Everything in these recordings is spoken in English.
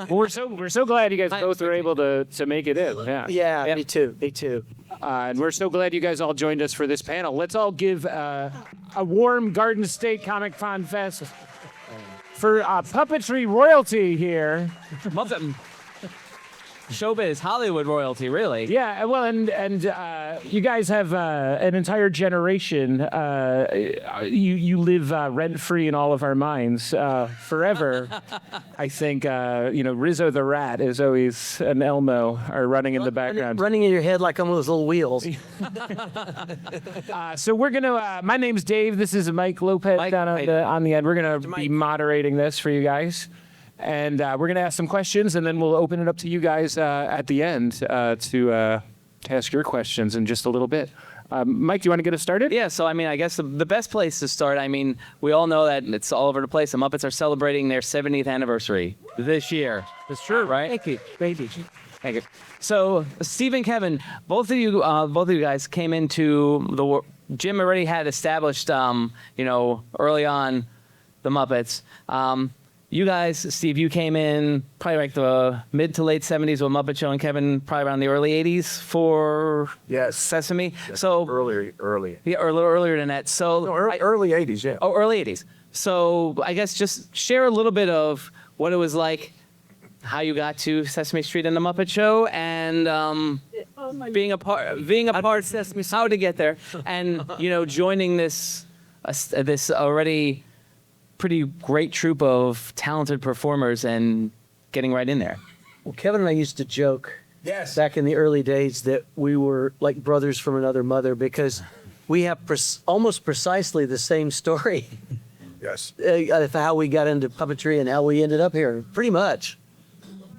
Well, we're so glad you guys both were able to make it in. Yeah. Yeah, me too. Me too. And we're so glad you guys all joined us for this panel. Let's all give a warm Garden State Comic Con Fest for puppetry royalty here. Muppet. Showbiz, Hollywood royalty, really. Yeah, well, and you guys have an entire generation. You live rent free in all of our minds forever. I think Rizzo the Rat is always and Elmo are running in the background. Running in your head like on those little wheels. So we're gonna. My name's Dave. This is Mike Lopez Mike, down on the end. We're gonna be moderating this for you guys. And we're going to ask some questions, and then we'll open it up to you guys at the end to ask your questions in just a little bit. Mike, do you want to get us started? Yeah, so I guess the best place to start, we all know that it's all over the place. The Muppets are celebrating their 70th anniversary this year. That's true. Right? Thank you. Thank you. Thank you. So, Steve and Kevin, both of you guys came into Jim already had established, early on the Muppets. You guys, Steve, you came in probably like the mid to late 70s with Muppet Show, and Kevin probably around the early 80s for Sesame. Yes, So early. Yeah, or a little earlier than that. So No, early 80s, yeah. Oh, early 80s. So I guess just share a little bit of what it was like, how you got to Sesame Street and the Muppet Show, and being a part of Sesame, how to get there, and joining this already pretty great troupe of talented performers and getting right in there. Well, Kevin and I used to joke Yes. back in the early days that we were like brothers from another mother because we have almost precisely the same story Yes. of how we got into puppetry and how we ended up here. Pretty much.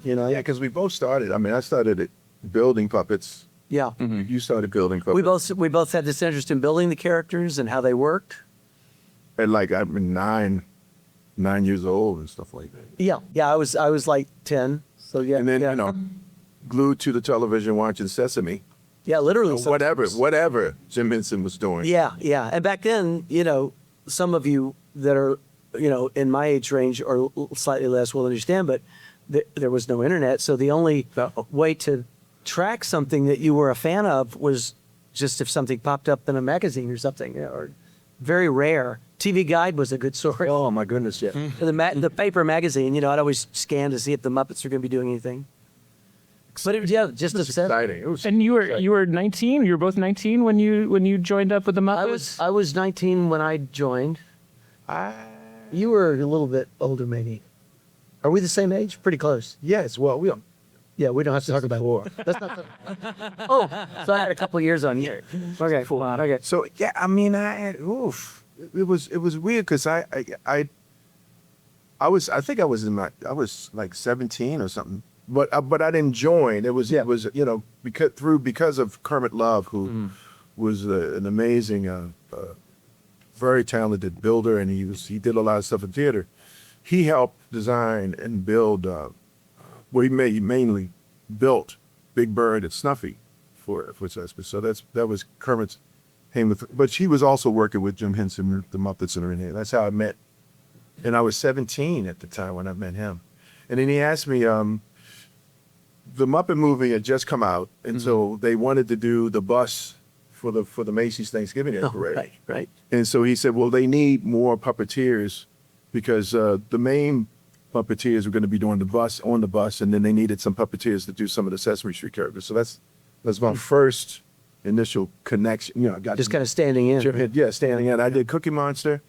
Yeah, because we both started. I started building puppets. Yeah. You started building puppets. We both had this interest in building the characters and how they worked. At I've been 9 years old and stuff like that. Yeah. I was like 10. So yeah. And then, glued to the television watching Sesame. Yeah, literally. Whatever Jim Henson was doing. Yeah. And back then, some of you that are, in my age range or slightly less will understand, but there was no internet. So the only way to track something that you were a fan of was just if something popped up in a magazine or something, or very rare. TV Guide was a good source. Oh, my goodness, yeah. The paper magazine, I'd always scan to see if the Muppets were going to be doing anything. But just Exciting. It was And you were 19. You were both 19 when you joined up with the Muppets. I was 19 when I joined. You were a little bit older, maybe. Are we the same age? Pretty close. Yes, well, we don't. Yeah, we don't have to talk about war. That's not. So I had a couple of years on you. Okay. Okay. So yeah, I had It was weird because I was like 17 or something, but I didn't join. It was because of Kermit Love, who was an amazing, very talented builder, and he did a lot of stuff in theater. He helped design and build. He mainly built Big Bird and Snuffy for Sesame. So that was Kermit's. But she was also working with Jim Henson, the Muppets, and everything. That's how I met. And I was 17 at the time when I met him. And then he asked me, the Muppet movie had just come out, and so they wanted to do the bus for the Macy's Thanksgiving Day Parade. Right. And so he said, well, they need more puppeteers because the main puppeteers were going to be doing on the bus, and then they needed some puppeteers to do some of the Sesame Street characters. So that's my first initial connection. I got Just kind of standing in. standing in. I did Cookie Monster,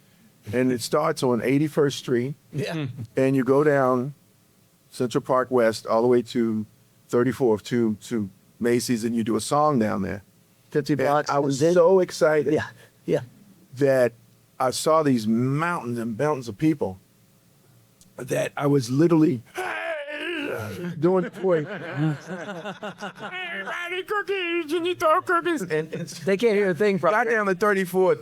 and it starts on 81st Street. Yeah. And you go down Central Park West all the way to 34th to Macy's, and you do a song down there. 50 blocks. I was so excited Yeah. that I saw these mountains and mountains of people that I was literally doing it for Everybody cookies, and you throw cookies. And They can't hear a thing from got down to 34th.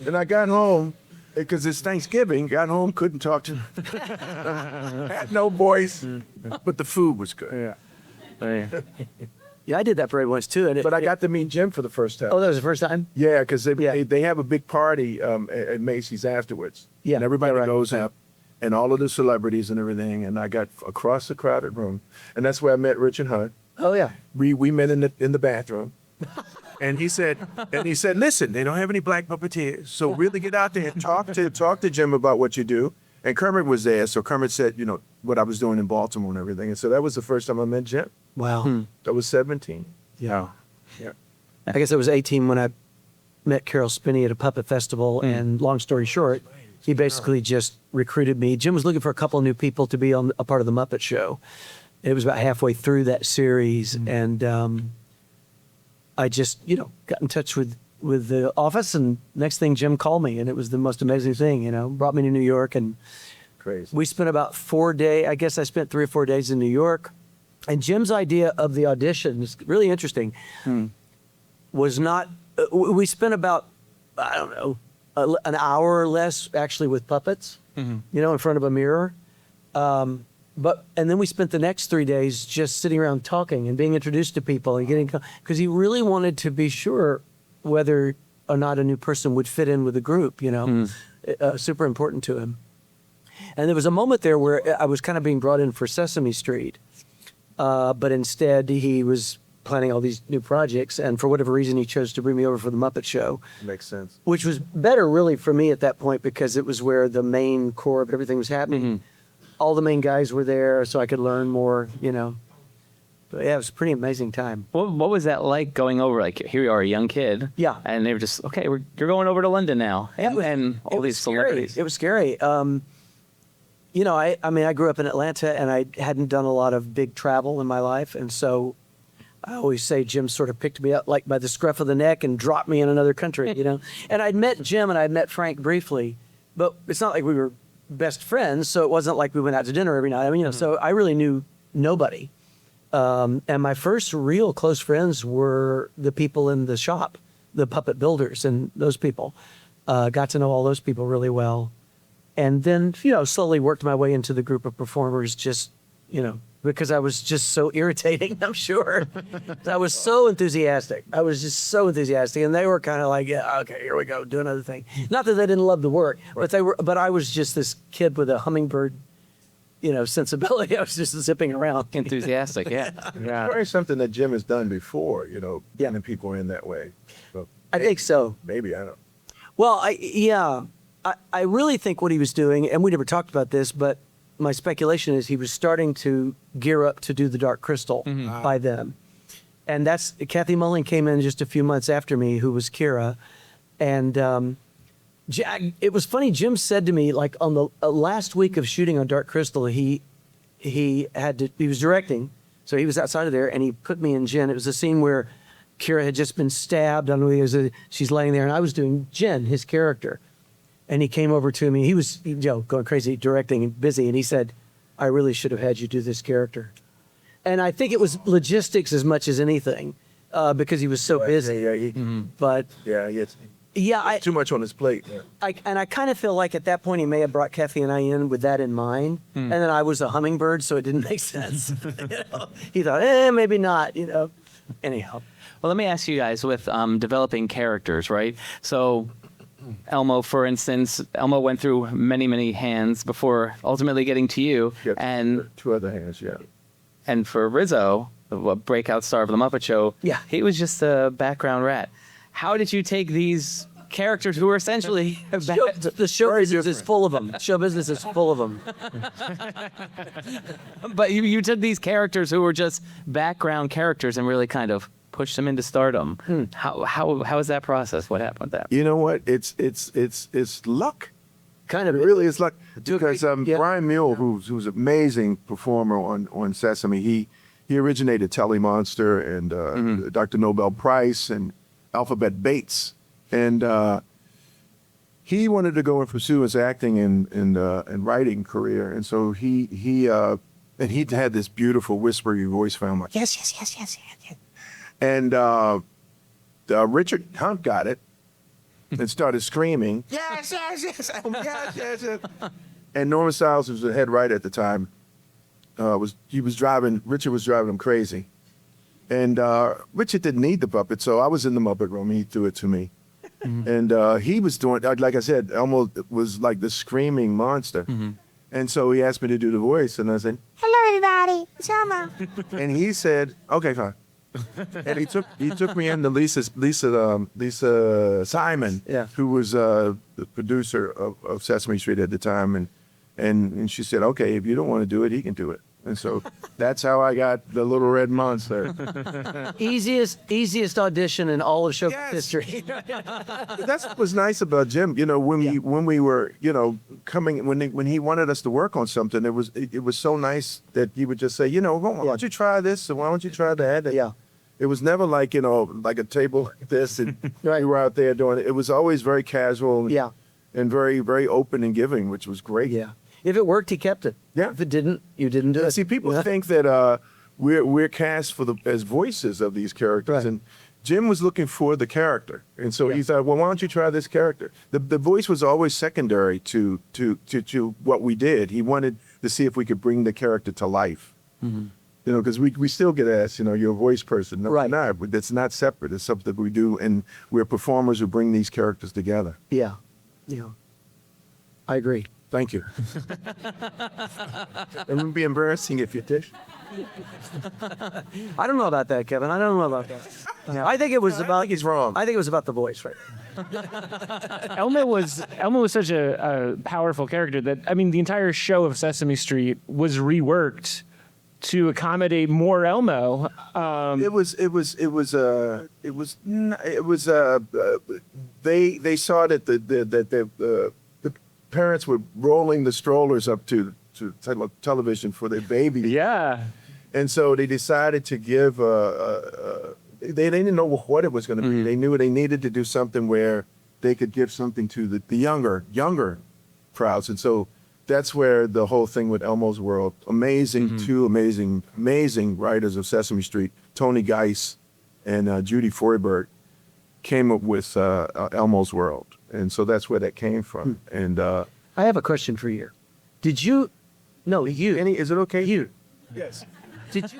And I got home because it's Thanksgiving. Got home, couldn't talk to. Had no voice, but the food was good. Yeah. Yeah, I did that parade once too. And But I got to meet Jim for the first time. Oh, that was the first time? Yeah, because Yeah. they have a big party at Macy's afterwards. Yeah, And everybody yeah, right. goes up, and all of the celebrities and everything. And I got across the crowded room, and that's where I met Richard Hunt. Oh, yeah. We met in the bathroom. And he said, listen, they don't have any black puppeteers, so really get out there and talk to Jim about what you do. And Kermit was there, so Kermit said, what I was doing in Baltimore and everything. And so that was the first time I met Jim. Wow. I was 17. Yeah. Yeah. I guess I was 18 when I met Carol Spinney at a puppet festival. And long story short, he basically just recruited me. Jim was looking for a couple of new people to be on a part of the Muppet Show. It was about halfway through that series. And I just, got in touch with the office. And next thing, Jim called me. And it was the most amazing thing, brought me to New York. And Crazy. we spent about 4 days. I guess I spent 3 or 4 days in New York. And Jim's idea of the audition is really interesting. Was not, we spent about, I don't know, an hour or less actually with puppets, in front of a mirror. And then we spent the next 3 days just sitting around talking and being introduced to people and getting, because he really wanted to be sure whether or not a new person would fit in with the group, super important to him. And there was a moment there where I was kind of being brought in for Sesame Street. But instead, he was planning all these new projects, and for whatever reason, he chose to bring me over for the Muppet Show, Makes sense. which was better, really, for me at that point because it was where the main core of everything was happening. All the main guys were there, so I could learn more, But yeah, it was a pretty amazing time. What was that like going over? Like, here you are, a young kid. Yeah. And they were just, okay, you're going over to London now. And all these celebrities. It was scary. I grew up in Atlanta, and I hadn't done a lot of big travel in my life, and so I always say Jim sort of picked me up like by the scruff of the neck and dropped me in another country, And I'd met Jim and I'd met Frank briefly, but it's not like we were best friends, so it wasn't like we went out to dinner every night. So I really knew nobody. And my first real close friends were the people in the shop, the puppet builders, and those people. Got to know all those people really well. And then, slowly worked my way into the group of performers just, because I was just so irritating, I'm sure. I was so enthusiastic. I was just so enthusiastic. And they were kind of like, yeah, okay, here we go, do another thing. Not that they didn't love the work, but I was just this kid with a hummingbird, sensibility. I was just zipping around. Enthusiastic, yeah. Probably something that Jim has done before, Yeah. getting people in that way. So I think so. maybe, I don't. Well, I really think what he was doing, and we never talked about this, but my speculation is he was starting to gear up to do the Dark Crystal by then. And that's, Kathy Mullen came in just a few months after me, who was Kira. And it was funny, Jim said to me, like on the last week of shooting on Dark Crystal, he was directing, so he was outside of there, and he put me and Jen. It was a scene where Kira had just been stabbed. I don't know, she's laying there, and I was doing Jen, his character. And he came over to me. He was, going crazy, directing and busy. And he said, I really should have had you do this character. And I think it was logistics as much as anything, because he was so busy. Yeah, But yeah, too much on his plate. Yeah. I kind of feel like at that point he may have brought Kathy and I in with that in mind. And then I was a hummingbird, so it didn't make sense. He thought, maybe not, Anyhow. Well, let me ask you guys with developing characters, right? So Elmo, for instance, Elmo went through many, many hands before ultimately getting to you. Yeah, And 2 other hands, yeah. and for Rizzo, the breakout star of the Muppet Show, Yeah. he was just a background rat. How did you take these characters who were essentially The show business is full of them. Show business is full of them. but you took these characters who were just background characters and really kind of pushed them into stardom. How is that process? What happened with that? You know what? It's luck. Kind It of. really is luck. Because Yeah. Brian Mule, who's an amazing performer on Sesame, he originated Telly Monster and Dr. Nobel Price and Alphabet Bates. And he wanted to go and pursue his acting and writing career. And so he had this beautiful whispery voice for him, like, yes. And Richard Hunt got it and started screaming, yes, yes. And Norman Stiles, who was the head writer at the time, Richard was driving him crazy. And Richard didn't need the puppet, so I was in the Muppet room. He threw it to me. And he was doing, like I said, Elmo was like the screaming monster. And so he asked me to do the voice, and I said, "Hello, everybody, it's Elmo." And he said, "Okay, fine." And he took me into Lisa Simon, who was the producer of Sesame Street at the time, and she said, "Okay, if you don't want to do it, he can do it." And so that's how I got the Little Red Monster. Easiest audition in all of show history. That's what was nice about Jim. You know, when we were, you know, coming, when he wanted us to work on something, it was so nice that he would just say, you know, why don't you try this, and why don't you try that? And Yeah. it was never like, you know, like a table like this, and we were out there doing it. It was always very casual. Yeah. And very, very open and giving, which was great. Yeah. If it worked, he kept it. Yeah. If it didn't, you didn't do it. See, people think that we're cast as voices of these characters, Right. and Jim was looking for the character, and so he thought, well, why don't you try this character? The voice was always secondary to what we did. He wanted to see if we could bring the character to life. You know, because we still get asked, you know, you're a voice person. No, Right. we're not. It's not separate. It's something that we do, and we're performers who bring these characters together. Yeah. Yeah. I agree. Thank you. It would be embarrassing if you did. I don't know about that, Kevin. I don't know about that. I think it was about. I think he's wrong. I think it was about the voice, right? Elmo was such a powerful character that, I mean, the entire show of Sesame Street was reworked to accommodate more Elmo. They saw that the parents were rolling the strollers up to television for their baby. Yeah. And so they decided to give they didn't know what it was going to be. They knew they needed to do something where they could give something to the younger crowds. And so that's where the whole thing with Elmo's World, two amazing writers of Sesame Street, Tony Geis and Judy Foyberg, came up with Elmo's World. And so that's where that came from. And I have a question for you. Did you? No, you. is it okay? You. Yes. Did you?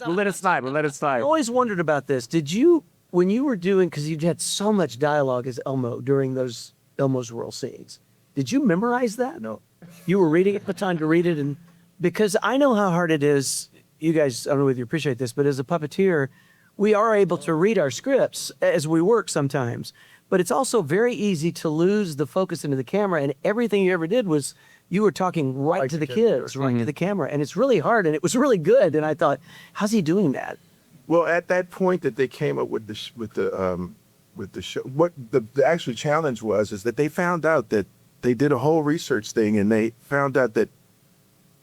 We'll let it slide. I always wondered about this. Did you, when you were doing, because you had so much dialogue as Elmo during those Elmo's World scenes, did you memorize that? No. You were reading it, the time to read it, and because I know how hard it is. You guys, I don't know whether you appreciate this, but as a puppeteer, we are able to read our scripts as we work sometimes. But it's also very easy to lose the focus into the camera, and everything you ever did was you were talking right to the kids, right to the camera, and it's really hard, and it was really good. And I thought, how's he doing that? Well, at that point that they came up with the show, what the actual challenge was is that they found out that they did a whole research thing, and they found out that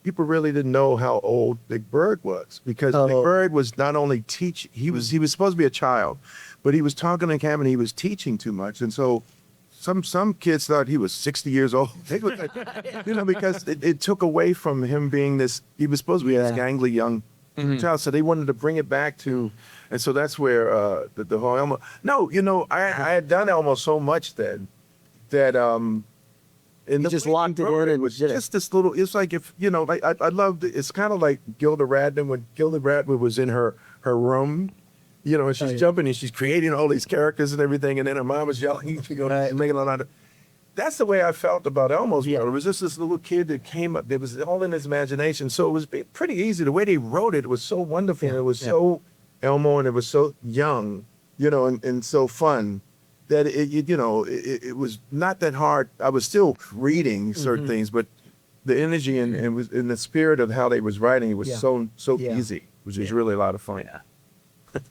people really didn't know how old Big Bird was, because Big Bird was not only he was supposed to be a child, but he was talking to the camera and he was teaching too much, and so some kids thought he was 60 years old. They was like, you know, because it took away from him being this. He was supposed to be this gangly young child, so they wanted to bring it back to, and so that's where the whole Elmo. No, you know, I had done Elmo so much then that and You just locked it in and was did it. just this little. It's like, if you know, like I loved. It's kind of like Gilda Radner when Gilda Radner was in her room, you know, and she's jumping and she's creating all these characters and everything, and then her mom was yelling, you know, making a lot of. That's the way I felt about Elmo's World. It was just this little kid that came up. It was all in his imagination, so it was pretty easy. The way they wrote it was so wonderful. And it was so Elmo, and it was so young, you know, and so fun. That it was not that hard. I was still reading certain things, but the energy and was in the spirit of how they was writing, it was so easy, which is really a lot of fun.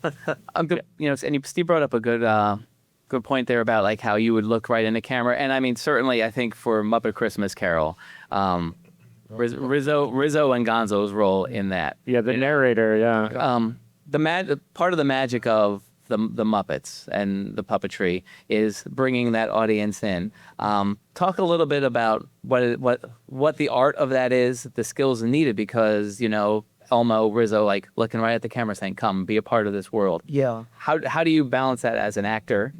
You know, and Steve brought up a good point there about like how you would look right in the camera, and I mean, certainly, I think for Muppet Christmas Carol, Rizzo and Gonzo's role in that. Yeah, the narrator. Yeah. Part of the magic of the Muppets and the puppetry is bringing that audience in. Talk a little bit about what the art of that is, the skills needed, because, you know, Elmo, Rizzo, like looking right at the camera saying, come, be a part of this world. Yeah. How do you balance that as an actor,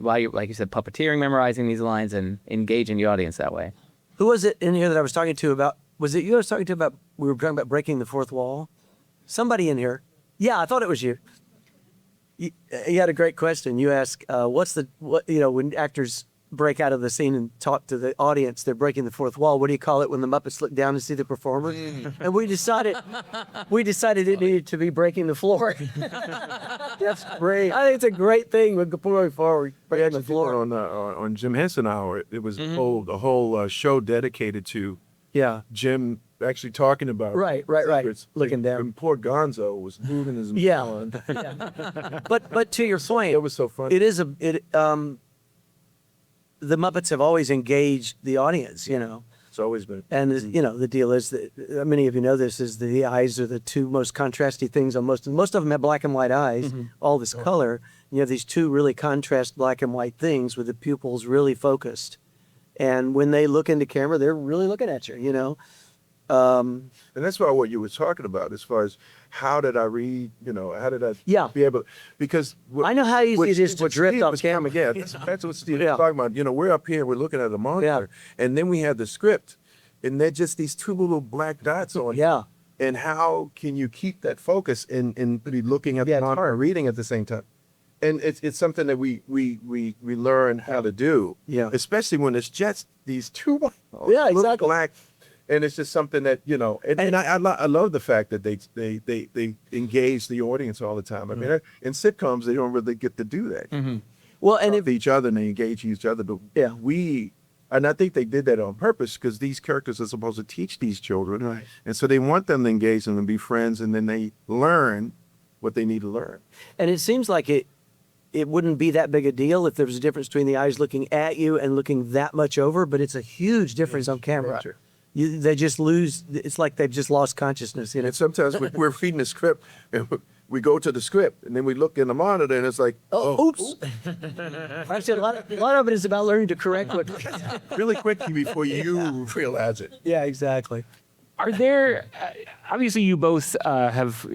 while you, like you said, puppeteering, memorizing these lines, and engaging the audience that way? Who was it in here that I was talking to about? Was it you I was talking to about? We were talking about breaking the fourth wall. Somebody in here. Yeah, I thought it was you. You had a great question. You asked, when actors break out of the scene and talk to the audience, they're breaking the fourth wall. What do you call it when the Muppets look down to see the performer? And we decided it needed to be breaking the floor. That's great. I think it's a great thing with going forward. We Breaking the actually floor. did on Jim Henson Hour. It was the whole show dedicated to Yeah. Jim actually talking about Right. secrets. Looking down. And poor Gonzo was moving his Yeah. melon. But to your point, It was so funny. it is the Muppets have always engaged the audience, It's always been. and the deal is that many of you know this is the eyes are the two most contrasty things on most of them have black and white eyes, all this color. You have these two really contrast black and white things with the pupils really focused, and when they look into camera, they're really looking at you. And that's why what you were talking about, as far as how did I read, how did I Yeah. be able, because I know how easy what- it is to what drift Steve off was camera. Yeah, that's what Steve Yeah. was talking about. We're up here, we're looking at the monitor, and then we have the script, and they're just these two little black dots on it. Yeah. And how can you keep that focus and be looking at Yeah, the it's monitor, hard. reading at the same time? And it's something that we learn how to do. Yeah. Especially when it's just these two Yeah, little exactly. black. And it's just something that, and I love the fact that they engage the audience all the time. I mean, in sitcoms, they don't really get to do that. Well, and With each other, and they engage each other. But Yeah. and I think they did that on purpose because these characters are supposed to teach these children. Right. And so they want them to engage them and be friends, and then they learn what they need to learn. And it seems like it wouldn't be that big a deal if there was a difference between the eyes looking at you and looking that much over, but it's a huge difference on camera. Gotcha. They just lose. It's like they've just lost consciousness. And sometimes we're feeding the script, and we go to the script, and then we look in the monitor, and it's like, Oops. Actually, a lot of it is about learning to correct what. really quickly before you realize it. Yeah, exactly. Are there? Obviously, you both have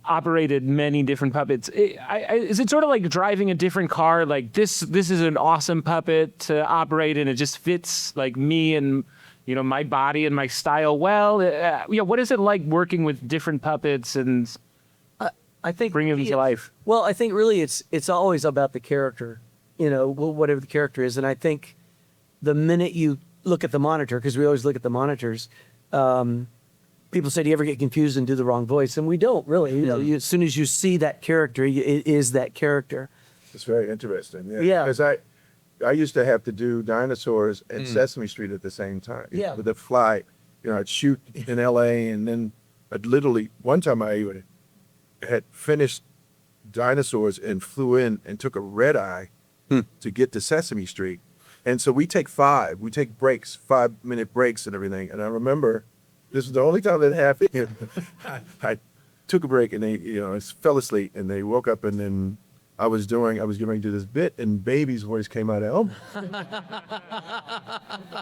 operated many different puppets. Is it sort of like driving a different car? Like this is an awesome puppet to operate, and it just fits like me and my body and my style well. What is it like working with different puppets and I think bringing them to life? Well, I think really it's always about the character, whatever the character is. And I think the minute you look at the monitor, because we always look at the monitors, people say, do you ever get confused and do the wrong voice? And we don't really. As soon as you see that character, it is that character. It's very interesting. Yeah. Because I used to have to do dinosaurs and Sesame Street at the same time. Yeah. With the fly, I'd shoot in L.A. and then I'd literally, one time I even had finished dinosaurs and flew in and took a red eye to get to Sesame Street. And so we take breaks, 5-minute breaks and everything. And I remember this was the only time that happened. I took a break and they, I fell asleep and they woke up and then I was getting ready to do this bit and Baby's voice came out of Elmo.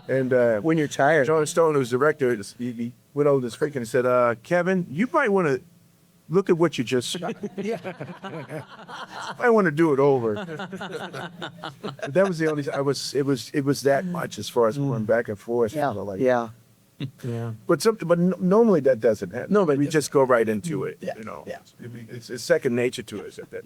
And When you're tired. John Stone, who's the director, he went over this freak and he said, Kevin, you might want to look at what you just shot. I want to do it over. But that was the only. It was that much as far as going back and forth. Yeah. Like, Yeah. But normally that doesn't happen. Normally we it just go right into it. Yeah. Yeah. It's second nature to us at that.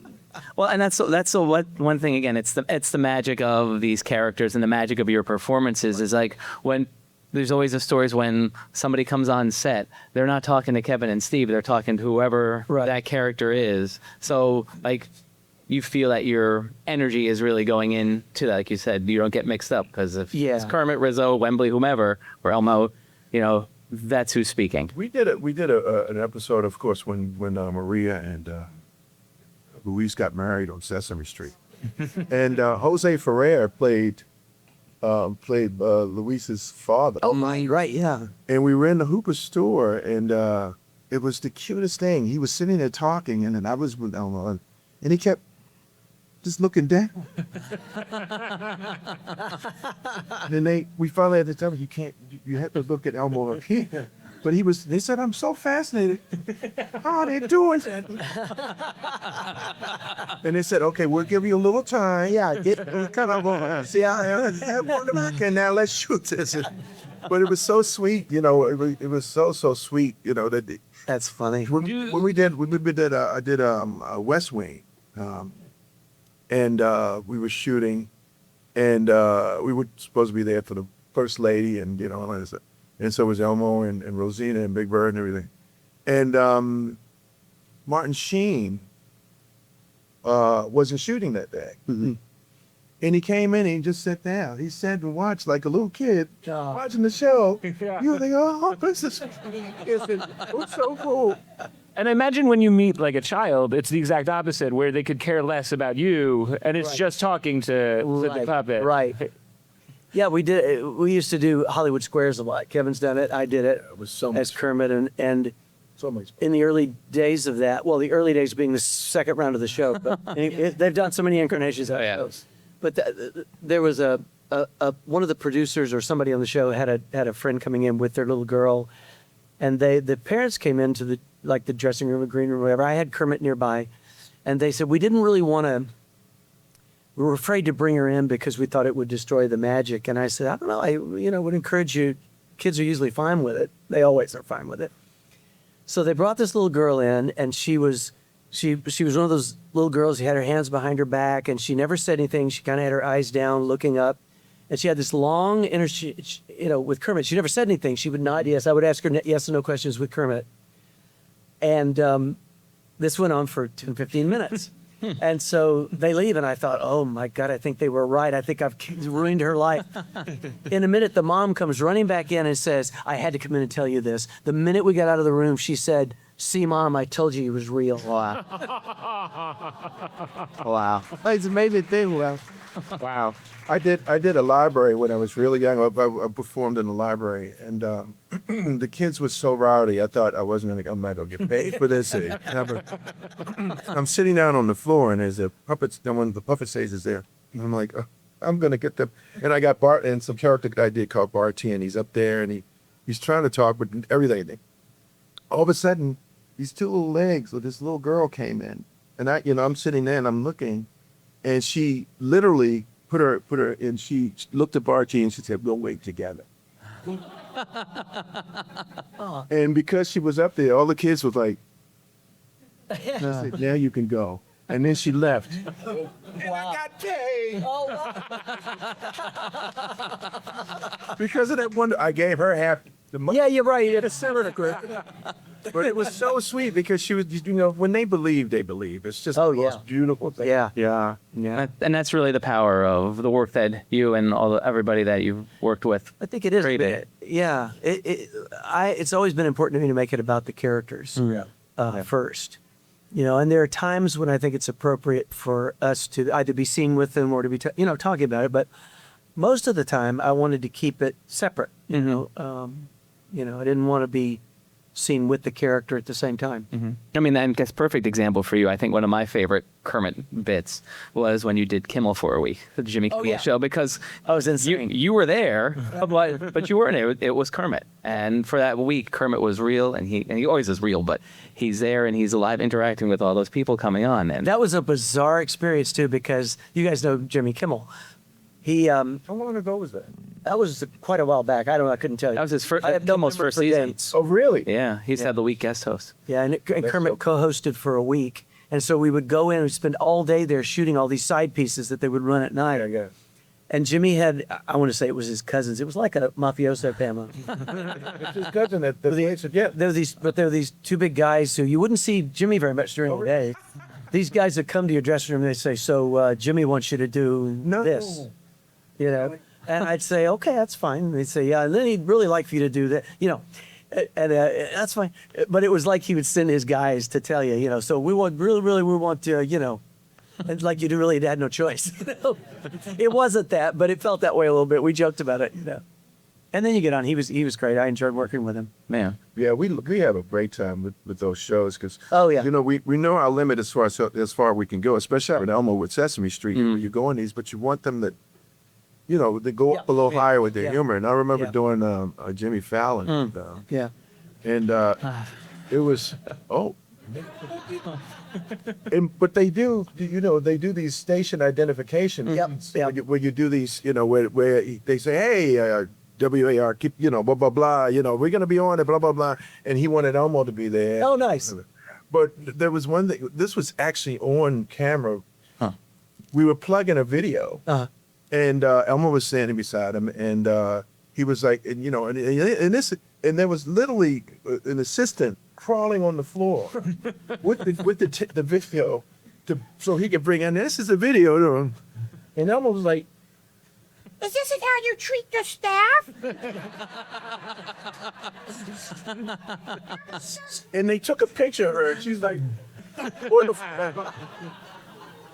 Well, and that's one thing again. It's the magic of these characters and the magic of your performances is like when there's always the stories when somebody comes on set, they're not talking to Kevin and Steve, they're talking to whoever that character is. So like you feel that your energy is really going into that, like you said, you don't get mixed up because if it's Kermit, Rizzo, Wembley, whomever, or Elmo, that's who's speaking. We did an episode, of course, when Maria and Luis got married on Sesame Street, and Jose Ferrer played Luis's father. Oh my, right, yeah. And we were in the Hooper store, and it was the cutest thing. He was sitting there talking, and then I was with Elmo, and he kept just looking down. And then we finally had to tell him, you have to look at Elmo up here. But they said, I'm so fascinated. How are they doing that? And they said, okay, we'll give you a little time. Yeah, Come on, see, I have one back, and now let's shoot this. But it was so sweet, it was so sweet, that That's funny. When we did I did West Wing, and we were shooting, and we were supposed to be there for the first lady, and and so was Elmo and Rosina and Big Bird and everything, and Martin Sheen wasn't shooting that day. Mhm. And he came in and he just sat down. He sat and watched like a little kid watching the show. Yeah. You think, oh, this is it was so cool. And I imagine when you meet like a child, it's the exact opposite, where they could care less about you, and it's Right. just talking to the puppet. Right. Yeah, we did. We used to do Hollywood Squares a lot. Kevin's done it. I did it It was so as much, Kermit, and so much. in the early days of that. Well, the early days being the second round of the show. But they've done so many incarnations. Of Oh, yeah. shows. But there was a one of the producers or somebody on the show had a friend coming in with their little girl, and the parents came into the dressing room or green room or whatever. I had Kermit nearby, and they said we didn't really want to. We were afraid to bring her in because we thought it would destroy the magic. And I said, I don't know. I would encourage you. Kids are usually fine with it. They always are fine with it. So they brought this little girl in, and she was one of those little girls who had her hands behind her back, and she never said anything. She kind of had her eyes down, looking up, and she had this long with Kermit. She never said anything. She would nod yes. I would ask her yes and no questions with Kermit, and this went on for 10, 15 minutes. And so they leave, and I thought, oh my God, I think they were right. I think I've ruined her life. In a minute, the mom comes running back in and says, I had to come in and tell you this. The minute we got out of the room, she said, see, Mom, I told you he was real. Wow. Wow. It's an amazing thing. Well, Wow. I did a library when I was really young. I performed in the library, and the kids were so rowdy. I thought I'm not gonna get paid for this. I'm sitting down on the floor, and there's a puppet. One of the puppet stages there, and I'm like, I'm gonna get them. And I got Bart and some character that I did called Barty, and he's up there, and he's trying to talk, but everything. All of a sudden, these two little legs with this little girl came in, and I'm sitting there and I'm looking, and she literally put her, and she looked at Barty and she said, "We'll wait together." And because she was up there, all the kids was like, she said, "Now you can go." And then she left. And I got paid. Because of that one, I gave her half the money. Yeah, you're right. It's similar to But it was so sweet because she was, when they believe, they believe. It's just Oh, the yeah. most beautiful thing. Yeah. Yeah. And that's really the power of the work that you and everybody that you've worked with. I think it is. Created. Yeah. It's always been important to me to make it about the characters first. And there are times when I think it's appropriate for us to either be seen with them or to be, talking about it. But most of the time, I wanted to keep it separate. I didn't want to be seen with the character at the same time. I mean, and that's a perfect example for you. I think one of my favorite Kermit bits was when you did Kimmel for a week, the Jimmy Kimmel yeah. show, because I was insane. you were there, but you weren't there. It was Kermit. And for that week, Kermit was real, and he always is real, but he's there and he's alive interacting with all those people coming on. And That was a bizarre experience, too, because you guys know Jimmy Kimmel. How long ago was that? That was quite a while back. I don't know. I couldn't tell you. that was his first, I have no Kimmel's memory first for season. dates. Oh, really? Yeah, he's had the week guest host. Yeah, and Kermit so- co-hosted for a week. And so we would go in and spend all day there shooting all these side pieces that they would run at night. Yeah. And Jimmy had, I want to say it was his cousins. It was like a mafioso family. It's his cousin that they said, yeah. There were these two big guys who you wouldn't see Jimmy very much during the day. These guys would come to your dressing room and they say, so Jimmy wants you to do this. And I'd say, okay, that's fine. And they'd say, yeah, and then he'd really like for you to do that, and that's fine. But it was like he would send his guys to tell you, so we want, really, we want to, it's like you really had no choice. It wasn't that, but it felt that way a little bit. We joked about it, And then you get on. He was great. I enjoyed working with him. Man. Yeah, we have a great time with those shows because Oh, yeah. we know our limit as far we can go, especially with Elmo with Sesame Street. You go on these, but you want them that they go up a little higher with their Yeah. humor. And I remember Yeah. doing Jimmy Fallon, Yeah. and it was but they do they do these station identification Yep, yep. where you do these where they say, hey, WAR, keep, blah, blah, blah, we're going to be on it, blah, blah, blah. And he wanted Elmo to be there. Oh, nice. But there was one thing, this was actually on camera. We were plugging a video, and Elmo was standing beside him, and he was like, and there was literally an assistant crawling on the floor with the video so he could bring in, this is a video, and Elmo was like, Is this how you treat your staff? and they took a picture of her, and she's like, what the f-?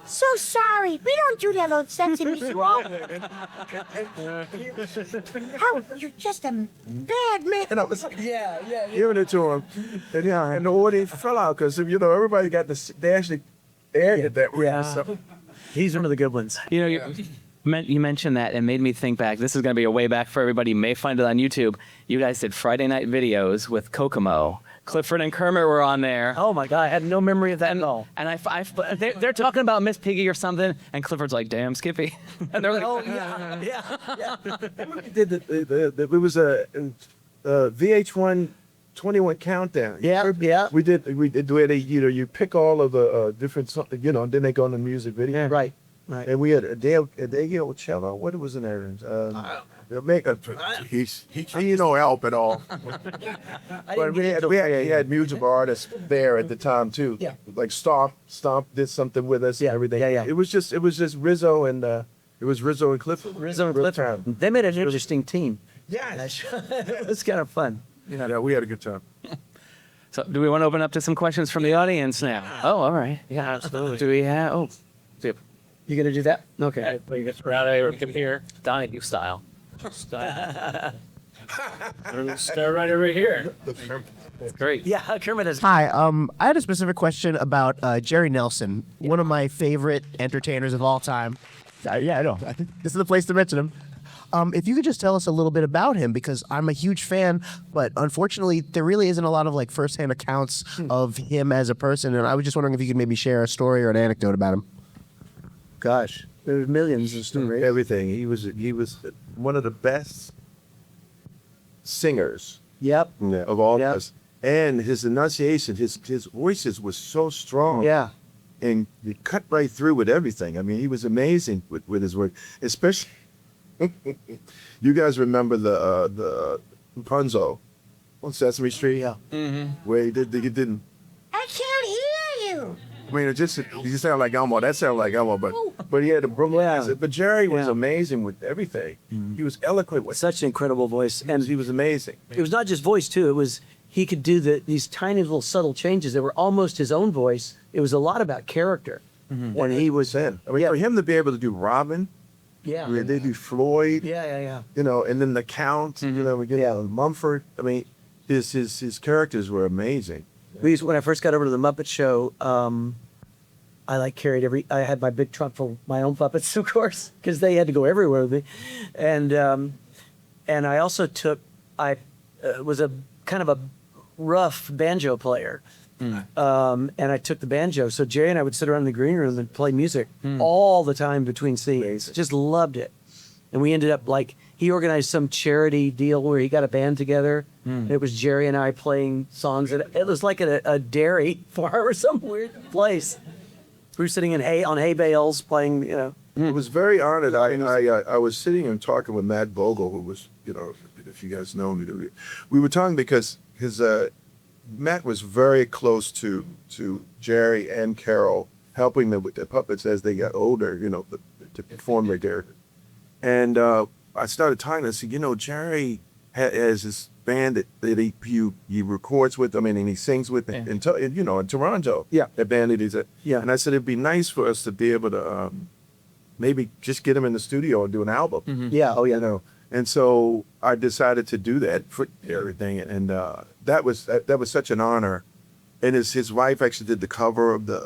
So sorry. We don't do that on Sesame Street. How, you're just a bad man. And I was like, giving it to him. And the audience fell out because, everybody got they actually aired it that way. Yeah. So, He's one of the good ones. You mentioned that and made me think back. This is going to be a way back for everybody. You may find it on YouTube. You guys did Friday night videos with Kokomo. Clifford and Kermit were on there. Oh my God, I had no memory of that at all. And they're talking about Miss Piggy or something, and Clifford's like, "Damn, Skippy," and they're like, Oh yeah. did it was a VH1 21 countdown. Yeah. We did where they, you pick all of the different something, and then they go on the music video. Right. And we had a day cello. What was in there? He no help at all. But we had music artists there at the time too. Yeah. Like Stomp did something with us. Yeah, and everything. yeah. It was just Rizzo and Clifford. Rizzo and Clifford. They made an interesting team. Yeah. It was kind of fun. Yeah, we had a good time. So, do we want to open up to some questions from the audience now? Oh, all right. Yeah, absolutely. Do we have? Oh, You gonna do that? Okay. Well, you get around here, come here. Donahue style. Start right over here. Great. Yeah, Kermit is. Hi, I had a specific question about Jerry Nelson, one of my favorite entertainers of all time. Yeah, I know. I think this is the place to mention him. If you could just tell us a little bit about him, because I'm a huge fan, but unfortunately there really isn't a lot of like firsthand accounts of him as a person, and I was just wondering if you could maybe share a story or an anecdote about him. Gosh, there's millions of stories. Everything. He was one of the best singers Yep. of all Yep. of us. And his enunciation, his voices was so strong. Yeah. And he cut right through with everything. I mean, he was amazing with his work. Especially, you guys remember the Rapunzel on Sesame Street? Yeah. Where he didn't. I can't hear you. I mean, he sounded like Elmo. That sounded like Elmo, but he had a broom. Yeah. But Jerry was Yeah. amazing with everything. He was eloquent with. Such an incredible voice, and He was amazing. it was not just voice too. It was he could do these tiny little subtle changes that were almost his own voice. It was a lot about character, and he was. Then I mean, Yeah. for him to be able to do Robin, Yeah. they do Floyd, Yeah. and then the Count, we get Mumford. I mean, his characters were amazing. When I first got over to the Muppet Show, I I had my big trunk full of my own puppets, of course, because they had to go everywhere with me, and I also I was a kind of a rough banjo player, and I took the banjo. So Jerry and I would sit around in the green room and play music all the time between scenes. Just loved it, and we ended up he organized some charity deal where he got a band together. It was Jerry and I playing songs. It was like a dairy farm or some weird place. We were sitting on hay bales playing, I was very honored. I was sitting and talking with Matt Vogel, who was, if you guys know me, we were talking because Matt was very close to Jerry and Carol, helping them with their puppets as they got older, to perform their character. And I started talking to him. I said, Jerry has this band that he records with them and he sings with in Toronto. Yeah. That band that he's at. Yeah. And I said it'd be nice for us to be able to maybe just get him in the studio and do an album. yeah, oh yeah, And so I decided to do that for everything, and that was such an honor. And his wife actually did the cover of the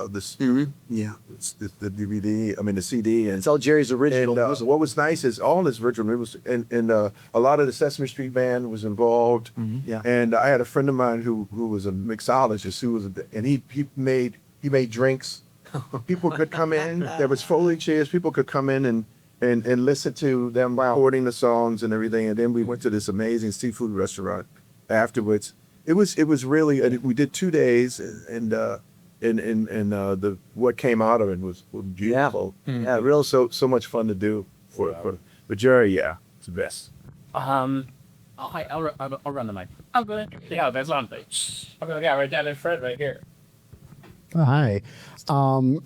yeah. the DVD. I mean the CD. And It's all Jerry's original. and what was nice is all his original was, and a lot of the Sesame Street band was involved. Yeah. And I had a friend of mine who was a mixologist and he made drinks. People could come in. There was folding chairs. People could come in and listened to them recording the songs and everything. And then we went to this amazing seafood restaurant afterwards. It was really, we did 2 days, and the what came out of it was beautiful. Yeah, real. So much fun to do but Jerry, yeah, it's the best. Hi, I'll run the mic. I'm good. Yeah, that's on page. I'm gonna right down in front right here. Oh, hi.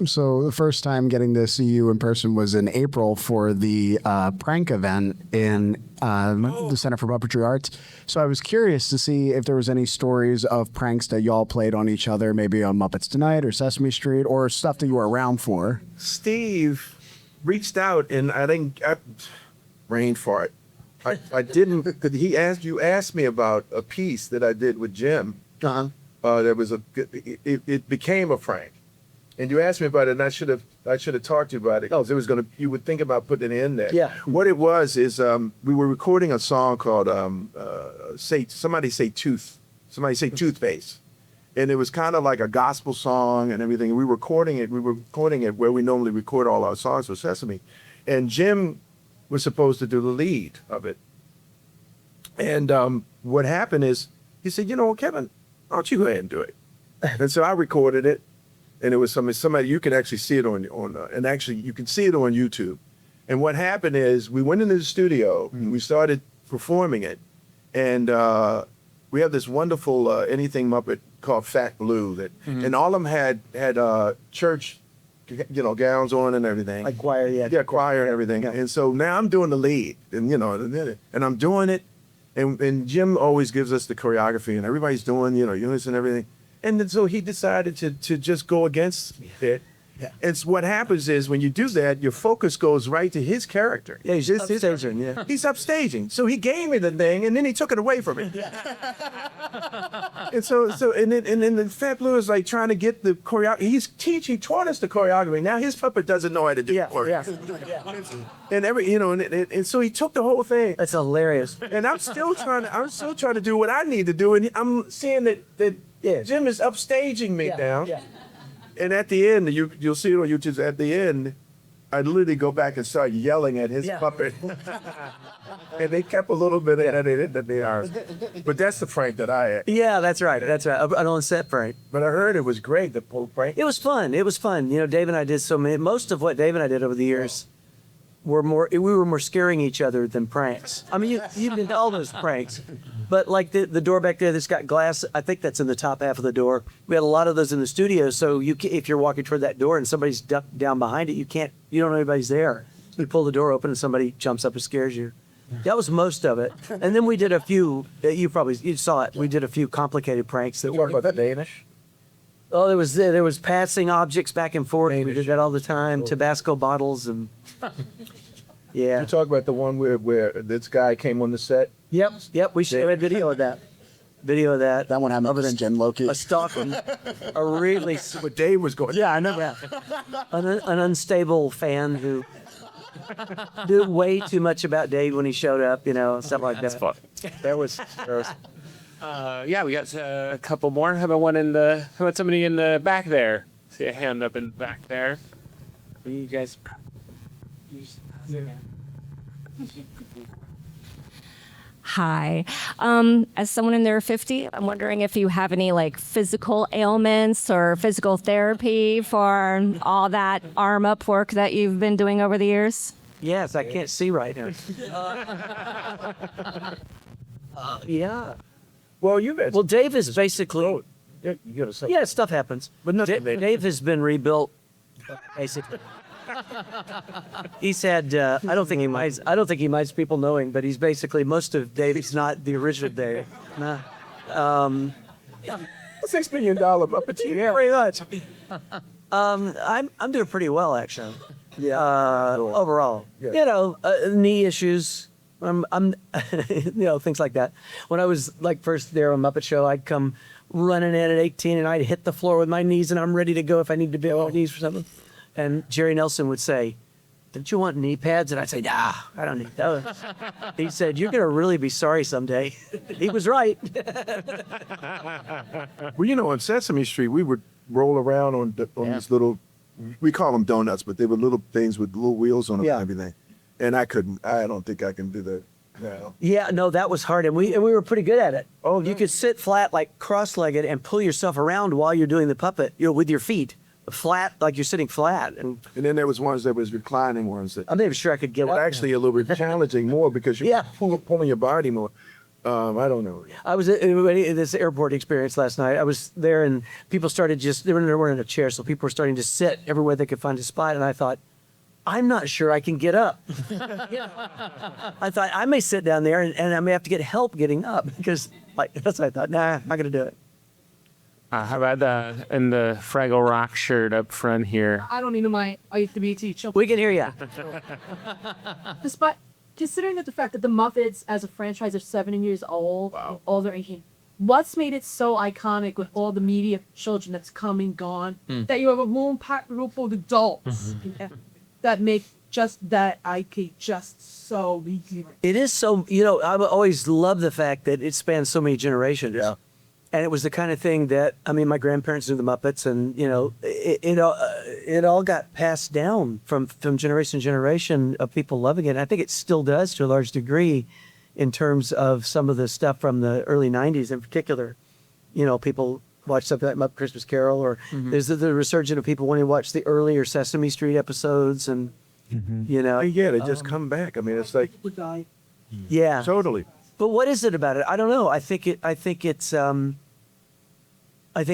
So the first time getting to see you in person was in April for the prank event in the Center for Puppetry Arts. So I was curious to see if there was any stories of pranks that y'all played on each other, maybe on Muppets Tonight or Sesame Street, or stuff that you were around for. Steve reached out, and I brain fart. I didn't. You asked me about a piece that I did with Jim. There was it became a prank, and you asked me about it, and I should have talked to you about it. Oh, it was you would think about putting it in there. Yeah. What it was is we were recording a song called somebody say toothpaste, and it was kind of like a gospel song and everything. We were recording it where we normally record all our songs for Sesame, and Jim was supposed to do the lead of it. And what happened is he said, Kevin, why don't you go ahead and do it? And so I recorded it, and it was somebody you can actually see it on and actually you can see it on YouTube. And what happened is we went into the studio, and we started performing it, and we have this wonderful anything Muppet called Fat Blue that, and all of them had church, gowns on and everything. Like choir, Yeah, choir and everything. Yeah. And so now I'm doing the lead, and and I'm doing it, and Jim always gives us the choreography, and everybody's doing units and everything. And then so he decided to just go against it. Yeah. It's what happens is when you do that, your focus goes right to his character. Yeah, he's just upstaging. Yeah. He's upstaging. So he gave me the thing, and then he took it away from me. And then the Fat Blue is like trying to get the choreography. He taught us the choreography. Now his puppet doesn't know how to do choreography. And and so he took the whole thing. That's hilarious. And I'm still trying to do what I need to do, and I'm seeing that Jim is upstaging me now. Yeah. And at the end, you'll see it on YouTube. At the end, I literally go back and start yelling at his puppet, and they kept a little bit of it that they are. But that's the prank that I had. Yeah, that's right. That's right. An on-set prank. But I heard it was great. The whole prank. It was fun. Dave and I did most of what Dave and I did over the years we were more scaring each other than pranks. I mean, you did all those pranks, but like the door back there that's got glass, I think that's in the top half of the door. We had a lot of those in the studio, so if you're walking toward that door and somebody's ducked down behind it, you don't know anybody's there. You pull the door open and somebody jumps up and scares you. That was most of it. And then we did a few, you saw it, we did a few complicated pranks that Talk about that Danish. Oh, there was passing objects back and forth. We did that all the time. Tabasco bottles and yeah. You talk about the one where this guy came on the set. Yep. We should have video of that. That one had other than Jen Loki. A stalking, a really What Dave was going. Yeah, I know. an unstable fan who knew way too much about Dave when he showed up. Stuff like that. That's fun. There was Yeah, we got a couple more. How about somebody in the back there? See a hand up in the back there. You guys. Hi. As someone in their 50, I'm wondering if you have any physical ailments or physical therapy for all that arm up work that you've been doing over the years? Yes, I can't see right now. Yeah. Well, you bet. Well, Dave is basically. You gotta say. Yeah, stuff happens. But nothing. Dave has been rebuilt, basically. He's had. I don't think he minds people knowing, but he's basically most of Dave. He's not the original Dave. Nah. $6 million Puppeteer. Yeah, pretty much. I'm doing pretty well actually. Yeah. Overall, Yeah. Knee issues. I'm things like that. When I was first there on Muppet Show, I'd come running in at 18 and I'd hit the floor with my knees and I'm ready to go if I need to be on my knees for something. And Jerry Nelson would say, "Don't you want knee pads?" And I'd say, "Nah, I don't need those." He said, "You're gonna really be sorry someday." He was right. Well, on Sesame Street, we would roll around on these little, we call them donuts, but they were little things with little wheels on them Yeah. and everything. and I couldn't. I don't think I can do that now. Yeah, no, that was hard, and we were pretty good at it. Oh, you could sit flat, like cross-legged, and pull yourself around while you're doing the puppet. With your feet flat, like you're sitting flat. And And then there was ones that was reclining ones that I'm not even sure I could get were up. actually a little bit challenging more because you're Yeah. pulling your body more. I don't know. I was at this airport experience last night. I was there, and people started they weren't in a chair, so people were starting to sit everywhere they could find a spot. And I thought, I'm not sure I can get up. I thought I may sit down there, and I may have to get help getting up because, that's what I thought. Nah, I'm not gonna do it. How about in the Fraggle Rock shirt up front here? I don't need my I used to be a teacher. We can hear you. Despite considering that the fact that the Muppets as a franchise are 70 years old, Wow. older, and what's made it so iconic with all the media children that's come and gone that you have a room packed full of adults that make just that IP just so easy. It is so, I've always loved the fact that it spans so many generations. Yeah. And it was the kind of thing that, my grandparents knew the Muppets, and, it all got passed down from generation to generation of people loving it. And I think it still does to a large degree in terms of some of the stuff from the early 90s in particular. People watch something like Muppet Christmas Carol, or there's the resurgence of people wanting to watch the earlier Sesame Street episodes, and, Yeah, they just come back. I mean, it's like yeah. totally. But what is it about it? I don't know. I think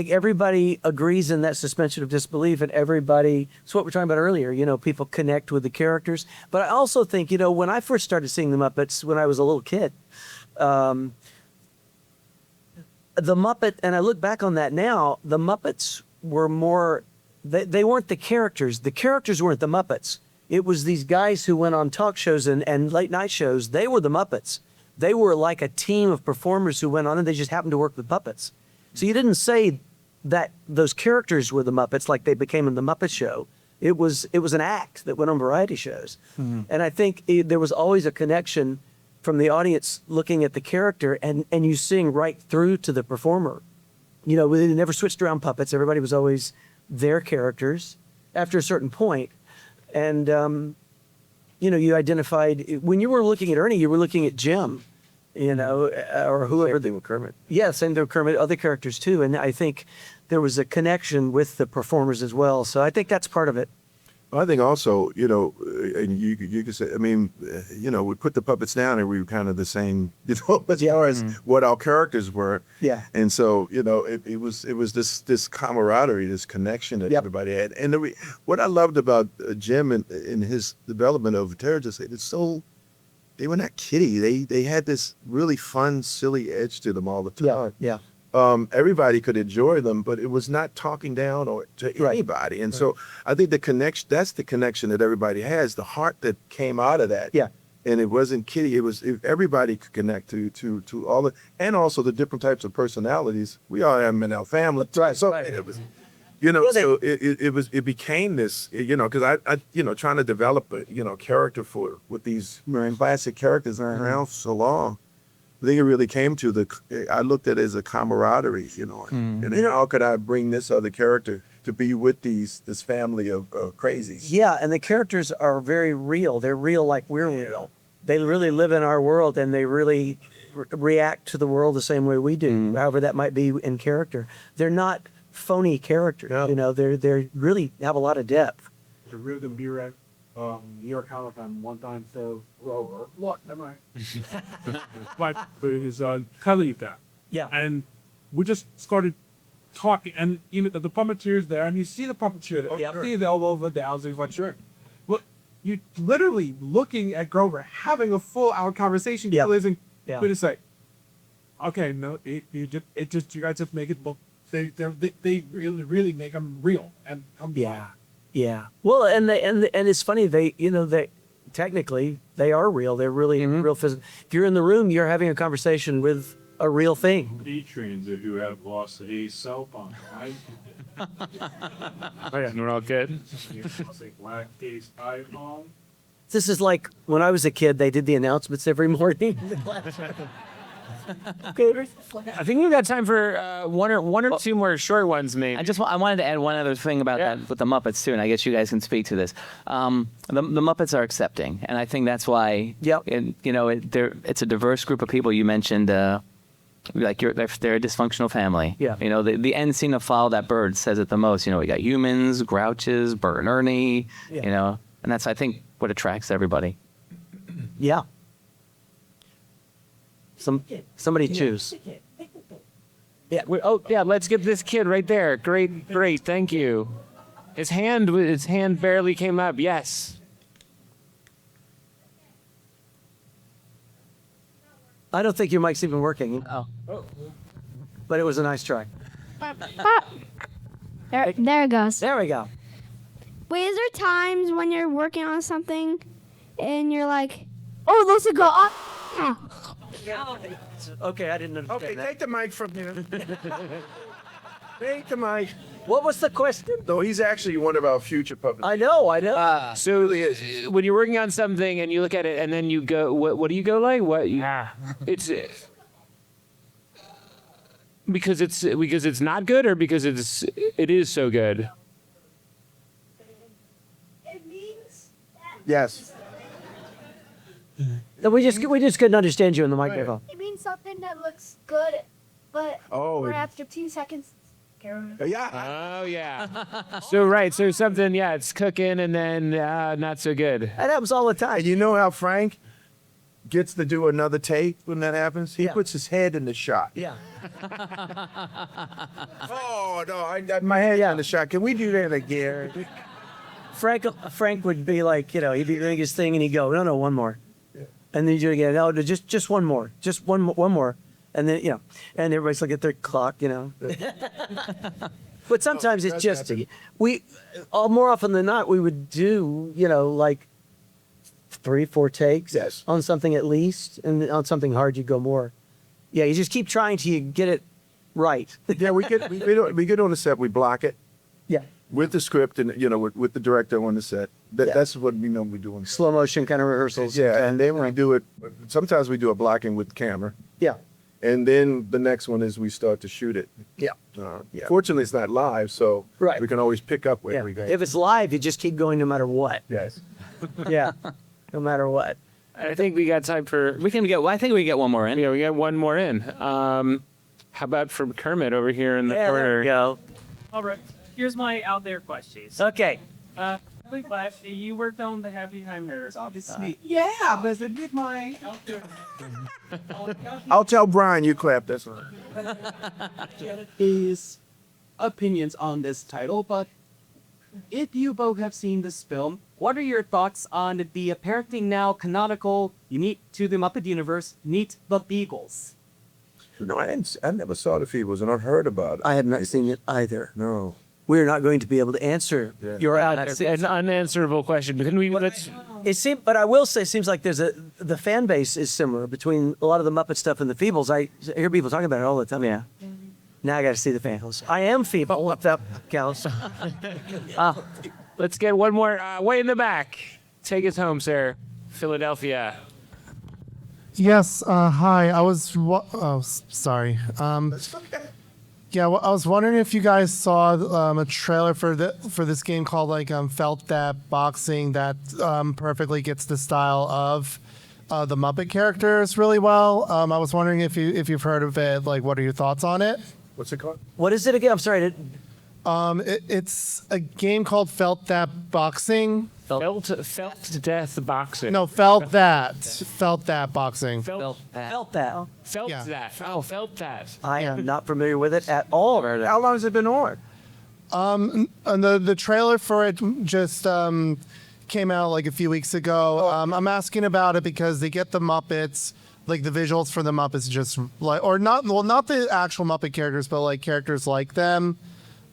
everybody agrees in that suspension of disbelief, and it's what we're talking about earlier, people connect with the characters. But I also think, when I first started seeing the Muppets when I was a little kid, the Muppet, and I look back on that now, the Muppets were more, they weren't the characters. The characters weren't the Muppets. It was these guys who went on talk shows and late night shows. They were the Muppets. They were like a team of performers who went on, and they just happened to work with puppets. So you didn't say that those characters were the Muppets like they became in the Muppet Show. It was an act that went on variety shows. And I think there was always a connection from the audience looking at the character, and you seeing right through to the performer. They never switched around puppets. Everybody was always their characters after a certain point. And, you identified, when you were looking at Ernie, you were looking at Jim, or whoever. Same thing with Kermit. Yeah, same thing with Kermit, other characters too. And I think there was a connection with the performers as well. So I think that's part of it. I think also, and you could say, we put the puppets down and we were kind of the same, as far as what our characters were. Yeah. And so, it was this camaraderie, this connection that everybody had. And what I loved about Jim and his development of Terror, they were not kiddie. They had this really fun, silly edge to them all the time. Yeah. Everybody could enjoy them, but it was not talking down to anybody. And so I think that's the connection that everybody has, the heart that came out of that. Yeah. And it wasn't kiddie. Everybody could connect to all and also the different types of personalities. We all have them in our family. That's right. So Right. it was, so it became this, because I trying to develop a, character with these classic characters that are around for so long. I think it really came to I looked at it as a camaraderie, and how could I bring this other character to be with this family of crazies? Yeah, and the characters are very real. They're real like we're real. They really live in our world, and they really react to the world the same way we do, however that might be in character. They're not phony characters, they really have a lot of depth. The real beer at New York Comic Con one time, so what am I? But his colleague there. Yeah. And we just started talking, and the puppeteer's there, and you see the puppeteer there. Yep. You see the elbow of the down, so he's like, sure. Well, you're literally looking at Grover, having a full hour conversation, realizing, Yeah. wait a sec. Okay, no, you guys just make it look. They really make them real, and Yeah. Well, and it's funny, they technically they are real. They're really real physical. If you're in the room, you're having a conversation with a real thing. D-trains who have lost a cell phone, right? Oh yeah, we're all good. Lactase iPhone. This is like when I was a kid, they did the announcements every morning. I think we've got time for one or two more short ones, maybe. I wanted to add one other thing about that with the Muppets too, and I guess you guys can speak to this. The Muppets are accepting, and I think that's why. Yep. It's a diverse group of people. You mentioned. They're a dysfunctional family. Yeah. The end scene of Follow That Bird says it the most. We got humans, Grouches, Bert and Ernie. Yeah. And that's I think what attracts everybody. Yeah. Somebody choose. Yeah. Yeah. Let's get this kid right there. Great. Thank you. His hand barely came up. Yes. I don't think your mic's even working. Oh. But it was a nice try. There it goes. There we go. Wait, is there times when you're working on something and you're like, oh, those will go up? Okay, I didn't understand Okay, that. take the mic from here. Take the mic. What was the question? No, he's actually one of our future puppets. I know. So when you're working on something and you look at it and then you go, what do you go like? It's because it's not good or because it is so good. It means Yes. No, we just couldn't understand you in the microphone. it means something that looks good, but Oh, for it- after 2 seconds, Yeah. Oh yeah. So something, it's cooking and then not so good. That happens all the time. And you know how Frank gets to do another take when that happens? He Yeah. puts his head in the shot. Yeah. Oh, no, my head's in the shot. Can we do that again? Frank would be like, he'd be doing his thing and he'd go, no, one more. And then you do it again. No, just one more. Just one more. And then, and everybody's looking at their clock, But sometimes it's just, more often than not, we would do, like 3-4 takes Yes. on something at least. And on something hard, you go more. Yeah, you just keep trying till you get it right. Yeah, we get on the set, we block it Yeah. with the script and, with the director on the set. Yeah. That's what we normally do. Slow motion kind of rehearsals. Yeah, and then we do it, sometimes we do a blocking with the camera. Yeah. And then the next one is we start to shoot it. Yeah. Yeah. Fortunately, it's not live, so Right. we can always pick up where Yeah. we go. If it's live, you just keep going no matter what. Yes. Yeah. No matter what. I think we got time for. I think we get one more in. Yeah, we got one more in. How about from Kermit over here in the Yeah, there corner? we go. All right. Here's my out there questions. Okay. Really glad you worked on the Happy Time Mirrors, obviously. Yeah, but it did my. I'll tell Brian you clap, that's all. His opinions on this title, but if you both have seen this film, what are your thoughts on the apparently now canonical, unique to the Muppet universe, Meet the Beagles? No, I never saw the Feebles and I've heard about it. I have not seen it either. No. We're not going to be able to answer your out That's there. an unanswerable question. Can we? Let's. But I will say, it seems like the fan base is similar between a lot of the Muppet stuff and the Feebles. I hear people talking about it all the time. Yeah. Now I got to see the Feebles. I am feeble. What's up, Gals? Let's get one more. Way in the back. Take us home, sir. Philadelphia. Yes, hi. Sorry. Yeah, well, I was wondering if you guys saw a trailer for this game called Felt That Boxing that perfectly gets the style of the Muppet characters really well. I was wondering if you've heard of it. Like, what are your thoughts on it? What's it called? What is it again? I'm sorry. It's a game called Felt That Boxing. Felt to death boxing. No, Felt That Boxing. Felt that. Felt Yeah. that. Oh, felt that. I am not familiar with it at all. How long has it been on? And the trailer for it just came out like a few weeks ago. I'm asking about it because they get the Muppets, like the visuals for the Muppets, just like not the actual Muppet characters, but like characters like them,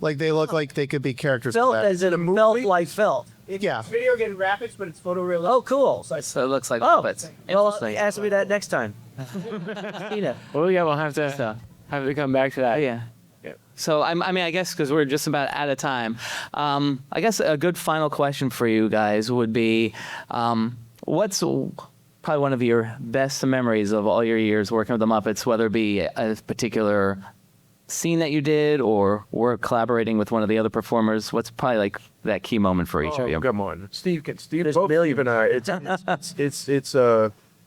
like they look like they could be characters. Felt from that. as in a felt like felt. Yeah. Video game graphics, but it's photorealistic. Oh, cool. So it looks like Oh, Muppets. well, Interesting. ask me that next time. Well, yeah, we'll have to come back to that. Yeah. So I guess because we're just about out of time, I guess a good final question for you guys would be, what's probably one of your best memories of all your years working with the Muppets, whether it be a particular scene that you did or work collaborating with one of the other performers? What's probably like that key moment for each of you? Come on, Steve. There's Both millions. Steve and I.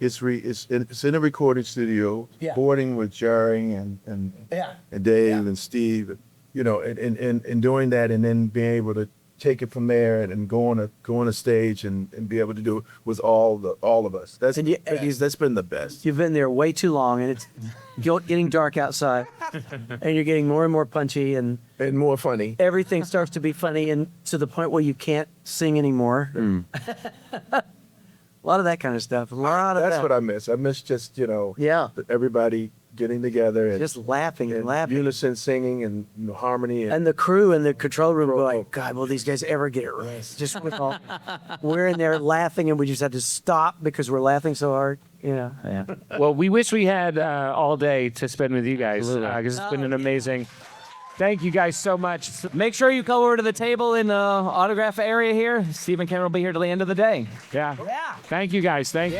It's in a recording studio, Yeah. boarding with Jerry and Yeah. Dave and Steve. You know, and doing that, and then being able to take it from there and go on a stage and be able to do it with all of us. That's that's been the best. You've been there way too long, and it's getting dark outside, and you're getting more and more punchy, and more funny. Everything starts to be funny, and to the point where you can't sing anymore. A lot of that kind of stuff. That's what I miss. I miss just everybody getting together and just laughing and laughing, unison singing and harmony, and the crew in the control room going, God, will these guys ever get it right? Just we're in there laughing, and we just had to stop because we're laughing so hard. Yeah. Well, we wish we had all day to spend with you guys because it's been an amazing. Thank you guys so much. Make sure you come over to the table in the autograph area here. Steve and Ken will be here till the end of the day. Yeah. Thank you guys. Thank you.